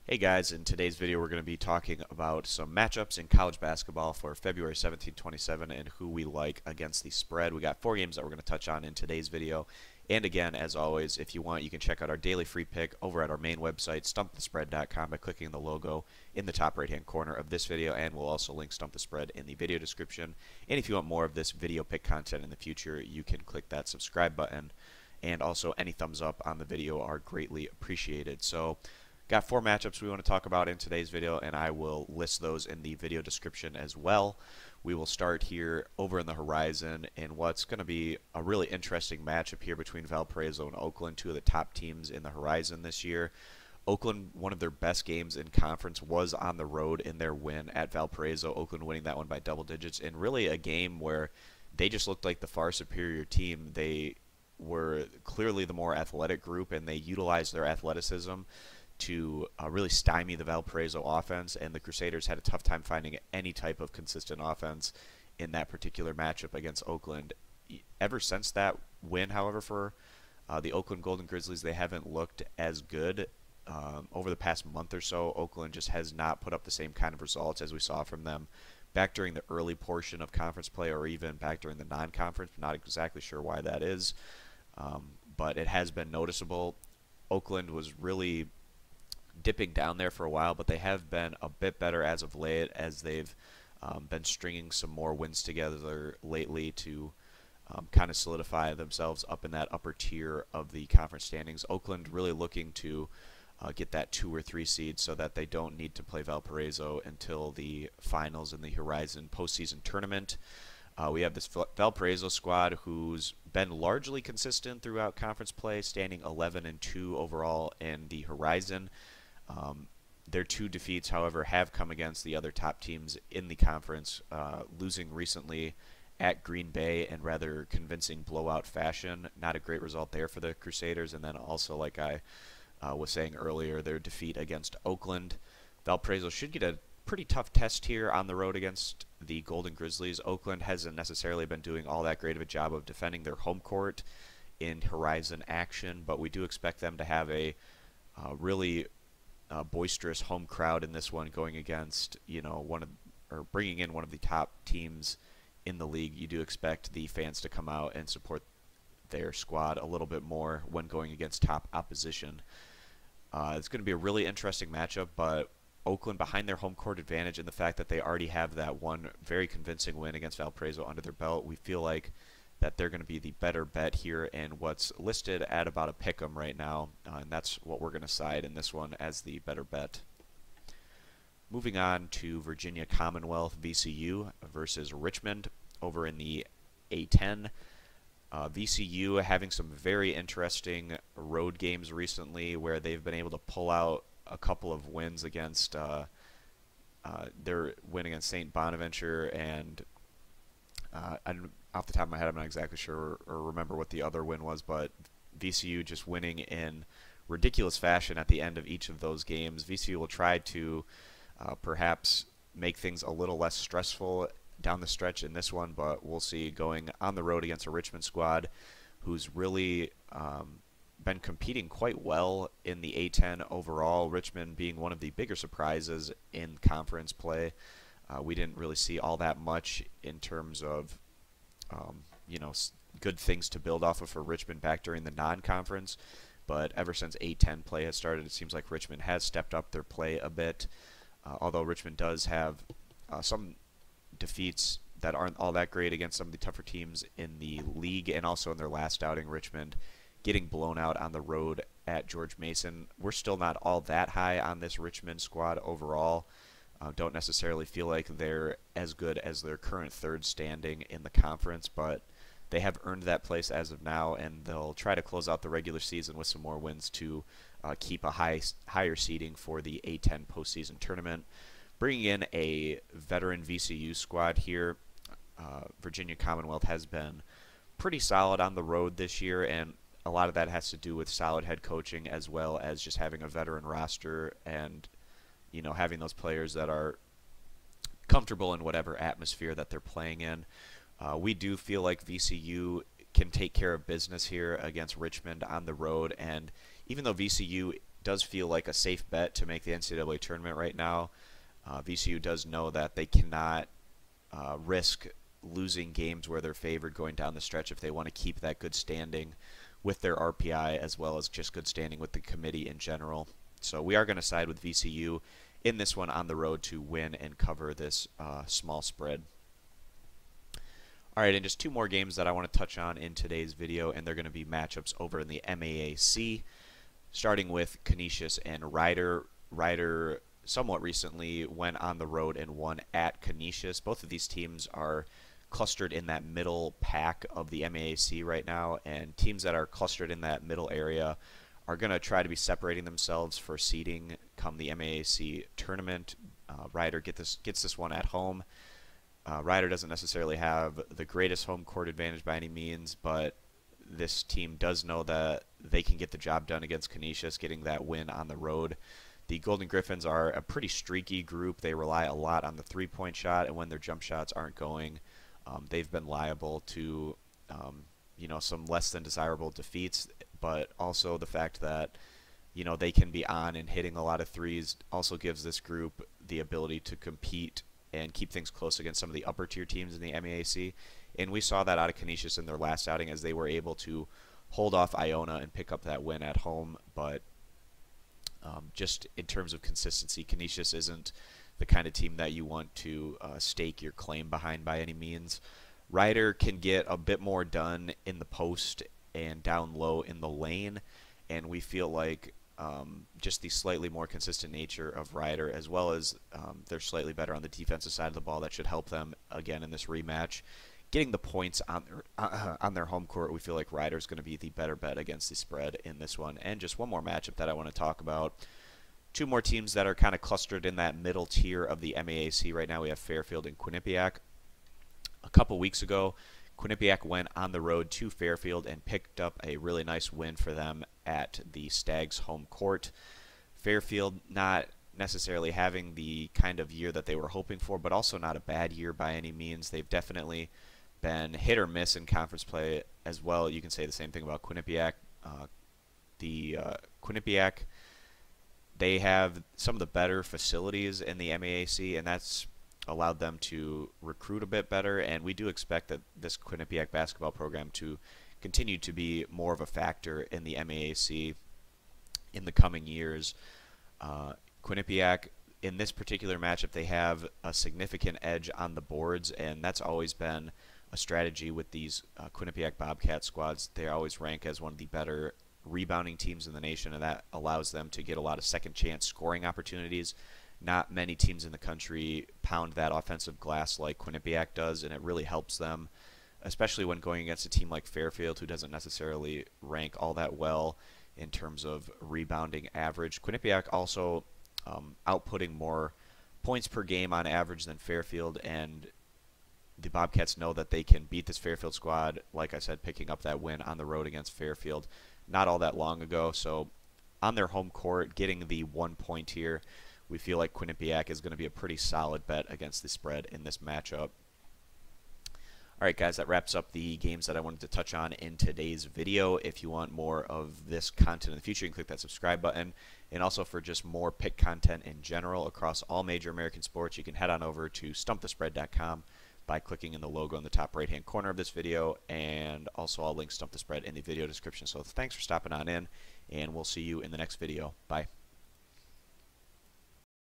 Hey guys, in today's video we're going to be talking about some matchups in college basketball for February 17, 27 and who we like against the spread. We got 4 games that we're going to touch on in today's video. And again, as always, if you want, you can check out our daily free pick over at our main website, stumpthespread.com, by clicking the logo in the top right-hand corner of this video, and we'll also link Stump the Spread in the video description. And if you want more of this video pick content in the future, you can click that subscribe button. And also, any thumbs up on the video are greatly appreciated. So, got 4 matchups we want to talk about in today's video, and I will list those in the video description as well. We will start here over in the horizon in what's going to be a really interesting matchup here between Valparaiso and Oakland, 2 of the top teams in the horizon this year. Oakland, one of their best games in conference, was on the road in their win at Valparaiso. Oakland winning that one by double digits, and really a game where they just looked like the far superior team. They were clearly the more athletic group, and they utilized their athleticism to really stymie the Valparaiso offense, and the Crusaders had a tough time finding any type of consistent offense in that particular matchup against Oakland. Ever since that win, however, for the Oakland Golden Grizzlies, they haven't looked as good. Over the past month or so, Oakland just has not put up the same kind of results as we saw from them back during the early portion of conference play, or even back during the non-conference. Not exactly sure why that is, but it has been noticeable. Oakland was really dipping down there for a while, but they have been a bit better as of late, as they've been stringing some more wins together lately to kind of solidify themselves up in that upper tier of the conference standings. Oakland really looking to get that 2 or 3 seed so that they don't need to play Valparaiso until the finals in the Horizon postseason tournament. We have this Valparaiso squad who's been largely consistent throughout conference play, standing 11-2 overall in the Horizon. Their 2 defeats, however, have come against the other top teams in the conference, losing recently at Green Bay in rather convincing blowout fashion. Not a great result there for the Crusaders. And then also, like I was saying earlier, their defeat against Oakland. Valparaiso should get a pretty tough test here on the road against the Golden Grizzlies. Oakland hasn't necessarily been doing all that great of a job of defending their home court in Horizon action, but we do expect them to have a really boisterous home crowd in this one, going against, you know, bringing in one of the top teams in the league. You do expect the fans to come out and support their squad a little bit more when going against top opposition. It's going to be a really interesting matchup, but Oakland, behind their home court advantage and the fact that they already have that one very convincing win against Valparaiso under their belt, we feel like that they're going to be the better bet here, and what's listed at about a pick'em right now, and that's what we're going to side in this one as the better bet. Moving on to Virginia Commonwealth VCU versus Richmond over in the A10. VCU having some very interesting road games recently where they've been able to pull out a couple of wins against their win against St. Bonaventure, and off the top of my head, I'm not exactly sure or remember what the other win was, but VCU just winning in ridiculous fashion at the end of each of those games. VCU will try to perhaps make things a little less stressful down the stretch in this one, but we'll see, going on the road against a Richmond squad who's really been competing quite well in the A10 overall. Richmond being one of the bigger surprises in conference play. We didn't really see all that much in terms of good things to build off of for Richmond back during the non-conference, but ever since A10 play has started, it seems like Richmond has stepped up their play a bit, although Richmond does have some defeats that aren't all that great against some of the tougher teams in the league, and also in their last outing, Richmond getting blown out on the road at George Mason. We're still not all that high on this Richmond squad overall. Don't necessarily feel like they're as good as their current 3rd standing in the conference, but they have earned that place as of now, and they'll try to close out the regular season with some more wins to keep a higher seeding for the A10 postseason tournament. Bringing in a veteran VCU squad here, Virginia Commonwealth has been pretty solid on the road this year, and a lot of that has to do with solid head coaching as well as just having a veteran roster and having those players that are comfortable in whatever atmosphere that they're playing in. We do feel like VCU can take care of business here against Richmond on the road, and even though VCU does feel like a safe bet to make the NCAA tournament right now. VCU does know that they cannot risk losing games where they're favored going down the stretch if they want to keep that good standing with their RPI as well as just good standing with the committee in general. So we are going to side with VCU in this one on the road to win and cover this small spread. All right, and just two more games that I want to touch on in today's video, and they're going to be matchups over in the MAAC, starting with Canisius and Rider. Rider somewhat recently went on the road and won at Canisius. Both of these teams are clustered in that middle pack of the MAAC right now, and teams that are clustered in that middle area are going to try to be separating themselves for seeding come the MAAC tournament. Rider gets this one at home. Rider doesn't necessarily have the greatest home court advantage by any means, but this team does know that they can get the job done against Canisius, getting that win on the road. The Golden Griffins are a pretty streaky group. They rely a lot on the three-point shot, and when their jump shots aren't going, they've been liable to some less than desirable defeats, but also the fact that they can be on and hitting a lot of threes also gives this group the ability to compete and keep things close against some of the upper tier teams in the MAAC. And we saw that out of Canisius in their last outing as they were able to hold off Iona and pick up that win at home. But just in terms of consistency, Canisius isn't the kind of team that you want to stake your claim behind by any means. Rider can get a bit more done in the post and down low in the lane, and we feel like just the slightly more consistent nature of Rider, as well as they're slightly better on the defensive side of the ball, that should help them again in this rematch. Getting the points on their home court, we feel like Rider's going to be the better bet against the spread in this one. And just one more matchup that I want to talk about. Two more teams that are kind of clustered in that middle tier of the MAAC right now. We have Fairfield and Quinnipiac. A couple weeks ago, Quinnipiac went on the road to Fairfield and picked up a really nice win for them at the Stags home court. Fairfield not necessarily having the kind of year that they were hoping for, but also not a bad year by any means. They've definitely been hit or miss in conference play as well. You can say the same thing about Quinnipiac. Quinnipiac, they have some of the better facilities in the MAAC, and that's allowed them to recruit a bit better, and we do expect that this Quinnipiac basketball program to continue to be more of a factor in the MAAC in the coming years. Quinnipiac, in this particular matchup, they have a significant edge on the boards, and that's always been a strategy with these Quinnipiac Bobcat squads. They always rank as one of the better rebounding teams in the nation, and that allows them to get a lot of second chance scoring opportunities. Not many teams in the country pound that offensive glass like Quinnipiac does, and it really helps them, especially when going against a team like Fairfield, who doesn't necessarily rank all that well in terms of rebounding average. Quinnipiac also outputting more points per game on average than Fairfield, and the Bobcats know that they can beat this Fairfield squad, like I said, picking up that win on the road against Fairfield not all that long ago. So on their home court, getting the 1 point here, we feel like Quinnipiac is going to be a pretty solid bet against the spread in this matchup. All right, guys, that wraps up the games that I wanted to touch on in today's video. If you want more of this content in the future, you can click that subscribe button. And also for just more pick content in general across all major American sports, you can head on over to stumpthespread.com by clicking in the logo in the top right-hand corner of this video. And also I'll link Stump the Spread in the video description. So thanks for stopping on in, and we'll see you in the next video. Bye.